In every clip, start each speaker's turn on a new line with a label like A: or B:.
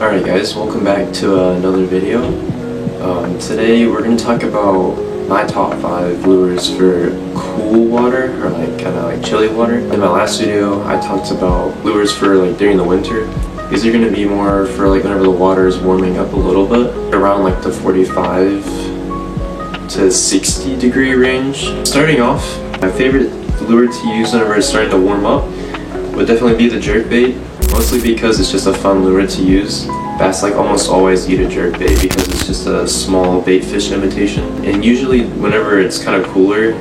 A: Alright guys, welcome back to another video. Today we're going to talk about my top 5 lures for cool water, or kind of like chilly water. In my last video I talked about lures for during the winter. These are going to be more for whenever the water is warming up a little bit, around the 45 to 60 degree range. Starting off, my favorite lure to use whenever it's starting to warm up would definitely be the jerkbait. Mostly because it's just a fun lure to use. Bass almost always eat a jerkbait because it's just a small bait fish imitation. And usually whenever it's kind of cooler,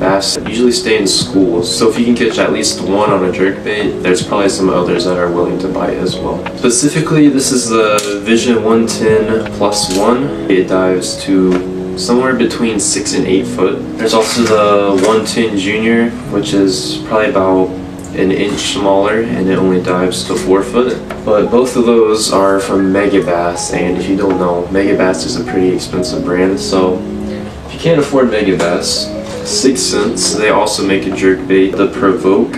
A: bass usually stay in schools. So if you can catch at least one on a jerkbait, there's probably some others that are willing to bite as well. Specifically, this is the Vision 110 Plus 1. It dives to somewhere between 6 and 8 foot. There's also the 110 Junior, which is probably about an inch smaller, and it only dives to 4 foot. But both of those are from Megabass, and if you don't know, Megabass is a pretty expensive brand, so if you can't afford Megabass, 6 Sense, they also make a jerkbait, the Provoke.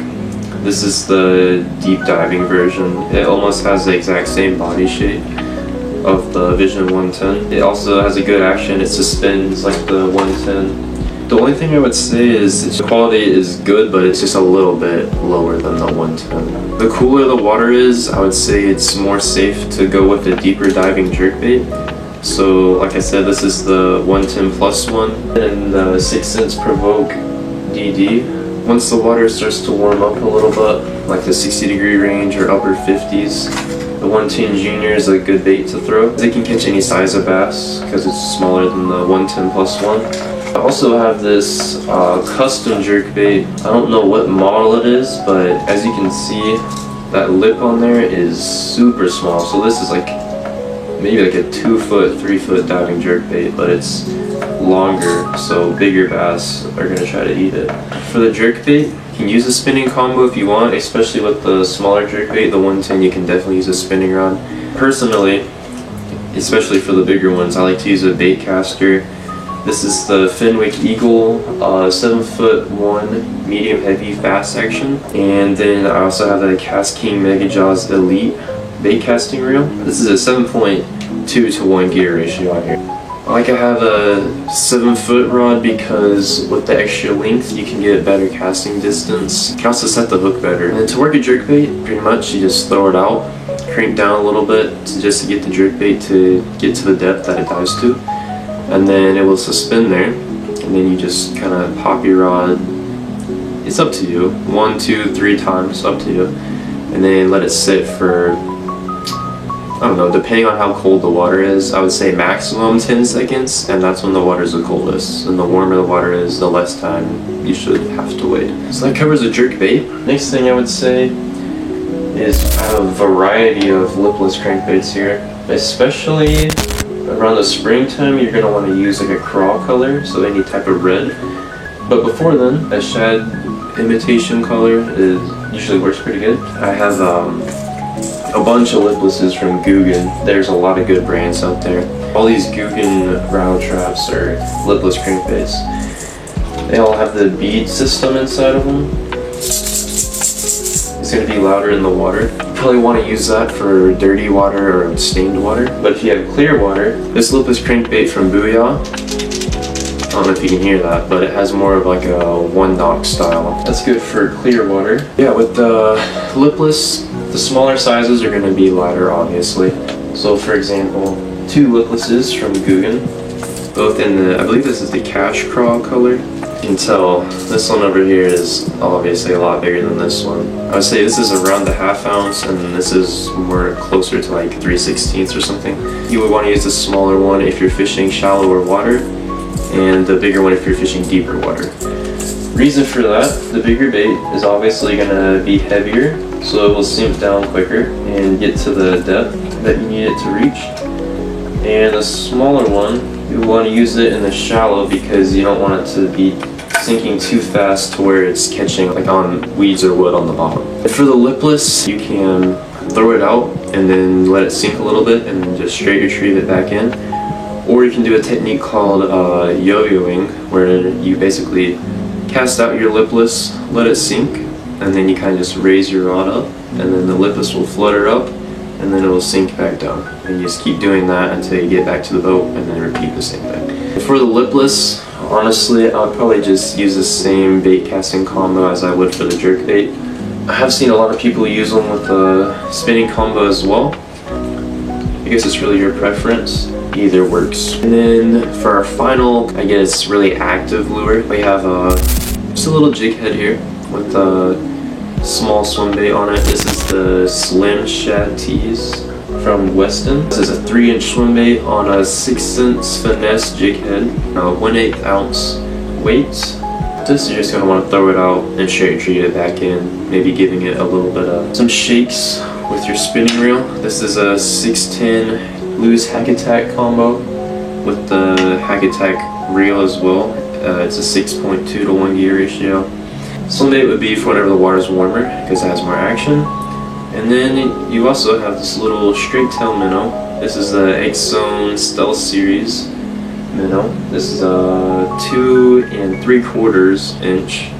A: This is the deep diving version. It almost has the exact same body shape of the Vision 110. It also has a good action. It suspends like the 110. The only thing I would say is the quality is good, but it's just a little bit lower than the 110. The cooler the water is, I would say it's more safe to go with a deeper diving jerkbait. So like I said, this is the 110 Plus 1 and the 6 Sense Provoke DD. Once the water starts to warm up a little bit, like the 60 degree range or upper 50s, the 110 Junior is a good bait to throw. They can catch any size of bass because it's smaller than the 110 Plus 1. I also have this custom jerkbait. I don't know what model it is, but as you can see, that lip on there is super small. So this is maybe a 2 foot, 3 foot diving jerkbait, but it's longer, so bigger bass are gonna try to eat it. For the jerkbait, you can use a spinning combo if you want, especially with the smaller jerkbait. The 110, you can definitely use a spinning rod. Personally, especially for the bigger ones, I like to use a bait caster. This is the Fenwick Eagle 7'1" medium heavy fast action, and then I also have the KastKing Megajaws Elite bait casting reel. This is a 7.2 to 1 gear ratio on here. I have a 7 foot rod because with the extra length you can get better casting distance. You can also set the hook better. And to work a jerkbait, pretty much you just throw it out, crank down a little bit just to get the jerkbait to get to the depth that it dives to. And then it will suspend there, and then you just kind of pop your rod. It's up to you, 1, 2, 3 times, up to you, and then let it sit for, I don't know, depending on how cold the water is. I would say maximum 10 seconds, and that's when the water is the coldest. And the warmer the water is, the less time you should have to wait. So that covers a jerkbait. Next thing I would say is I have a variety of lipless crankbaits here, especially around the springtime. You're going to want to use a crawl color, so any type of red. But before then, a shad imitation color usually works pretty good. I have a bunch of liplesses from Googan. There's a lot of good brands out there. All these Googan round traps are lipless crankbaits. They all have the bead system inside of them. It's going to be louder in the water. Probably want to use that for dirty water or stained water. But if you have clear water, this lipless crankbait from Booyah, I don't know if you can hear that, but it has more of a 1 knock style. That's good for clear water. Yeah, with the lipless, the smaller sizes are going to be lighter, obviously. So for example, 2 liplesses from Googan, both in the, I believe this is the Cash Crawl color. You can tell this one over here is obviously a lot bigger than this one. I would say this is around the ½ ounce, and this is more closer to 3/16 or something. You would want to use the smaller one if you're fishing shallower water, and the bigger one if you're fishing deeper water. Reason for that, the bigger bait is obviously going to be heavier, so it will sink down quicker and get to the depth that you need it to reach. And the smaller one, you want to use it in the shallow because you don't want it to be sinking too fast to where it's catching on weeds or wood on the bottom. And for the lipless, you can throw it out and then let it sink a little bit and then just straight retrieve it back in. Or you can do a technique called yo-yoing, where you basically cast out your lipless, let it sink, and then you kind of just raise your rod up, and then the lipless will flutter up, and and then it will sink back down. And you just keep doing that until you get back to the boat, and then repeat the same thing. For the lipless, honestly, I'll probably just use the same bait casting combo as I would for the jerk bait. I have seen a lot of people use them with the spinning combo as well. I guess it's really your preference. Either works. And then for our final, I guess, really active lure, we have just a little jig head here with a small swim bait on it. This is the Slim Shad Tease from Weston. This is a 3-inch swim bait on a 6-cents finesse jig head, 1/8 ounce weight. This, you're just going to want to throw it out and straight treat it back in, maybe giving it a little bit of some shakes with your spinning reel. This is a 610 Lew's Hack Attack combo with the Hack Attack reel as well. It's a 6.2 to 1 gear ratio. Swim bait would be for whenever the water's warmer because it has more action. And then you also have this little straight tail minnow. This is the X-Zone Stealth Series minnow. This is a 2 3/4 inch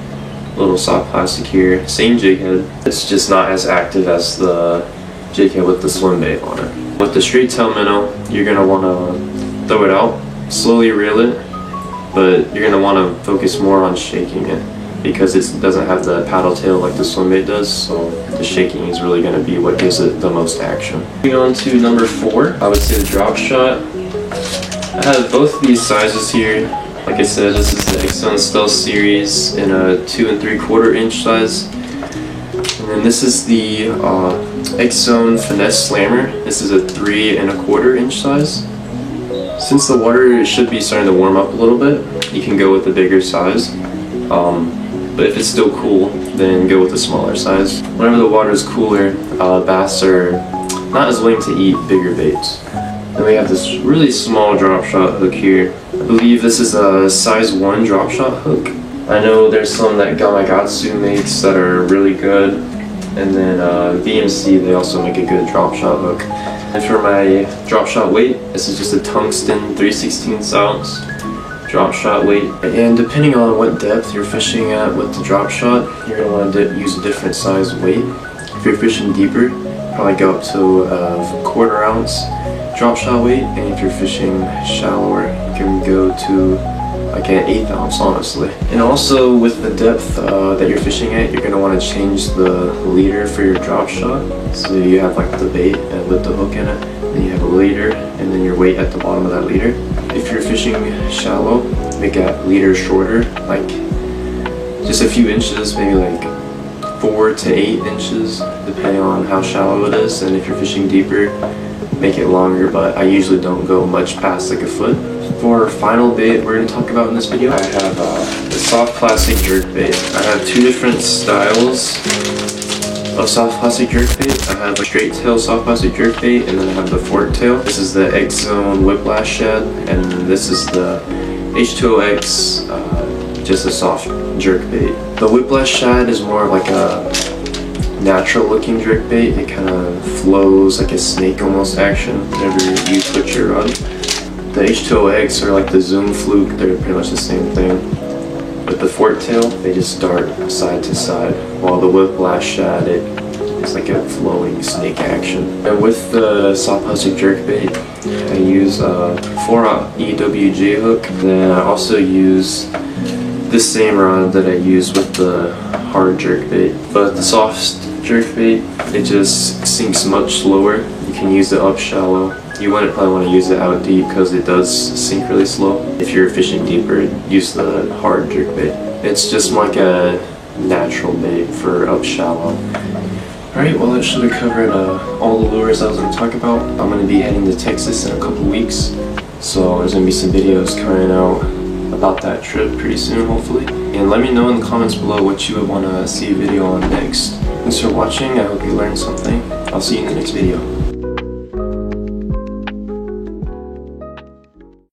A: little soft plastic here. Same jig head. It's just not as active as the jig head with the swim bait on it. With the straight tail minnow, you're going to want to throw it out, slowly reel it, but you're going to want to focus more on shaking it because it doesn't have the paddle tail like the swim bait does, so the shaking is really going to be what gives it the most action. Moving on to number 4, I would say the drop shot. I have both of these sizes here. Like I said, this is the X-Zone Stealth Series in a 2 3/4 inch size. And then this is the X-Zone Finesse Slammer. This is a 3 1/4 inch size. Since the water should be starting to warm up a little bit, you can go with the bigger size. But if it's still cool, then go with the smaller size. Whenever the water is cooler, bass are not as willing to eat bigger baits. Then we have this really small drop shot hook here. I believe this is a size 1 drop shot hook. I know there's some that Gamakatsu makes that are really good. And then VMC, they also make a good drop shot hook. And for my drop shot weight, this is just a tungsten 3/16 ounce drop shot weight. And depending on what depth you're fishing at with the drop shot, you're going to want to use a different size weight. If you're fishing deeper, probably go up to a 1/4 ounce drop shot weight. And if you're fishing shallower, you can go to like an 1/8 ounce, honestly. And also with the depth that you're fishing at, you're going to want to change the leader for your drop shot. So you have like the bait with the hook in it, then you have a leader, and then your weight at the bottom of that leader. If you're fishing shallow, make that leader shorter, like just a few inches, maybe like 4 to 8 inches, depending on how shallow it is. And if you're fishing deeper, make it longer, but I usually don't go much past like a foot. For our final bait we're going to talk about in this video, I have the soft plastic jerk bait. I have 2 different styles of soft plastic jerk bait. I have a straight tail soft plastic jerk bait, and then I have the fork tail. This is the X-Zone Whiplash Shad, and this is the H2OX, just a soft jerk bait. The Whiplash Shad is more of like a natural looking jerk bait. It kind of flows like a snake almost action whenever you put your rod. The H2OX are like the Zoom Fluke, they're pretty much the same thing. With the fork tail, they just dart side to side, while the Whiplash Shad, it's like a flowing snake action. And with the soft plastic jerk bait, I use a 4/0 EWJ hook. Then I also use the same rod that I use with the hard jerk bait. But the soft jerk bait, it just sinks much slower. You can use it up shallow. You wouldn't probably want to use it out deep because it does sink really slow. If you're fishing deeper, use the hard jerk bait. It's just like a natural bait for up shallow. Alright, well that should have covered all the lures I was going to talk about. I'm going to be heading to Texas in a couple weeks, so there's going to be some videos coming out about that trip pretty soon, hopefully. And let me know in the comments below what you would want to see a video on next. Thanks for watching, I hope you learned something. I'll see you in the next video.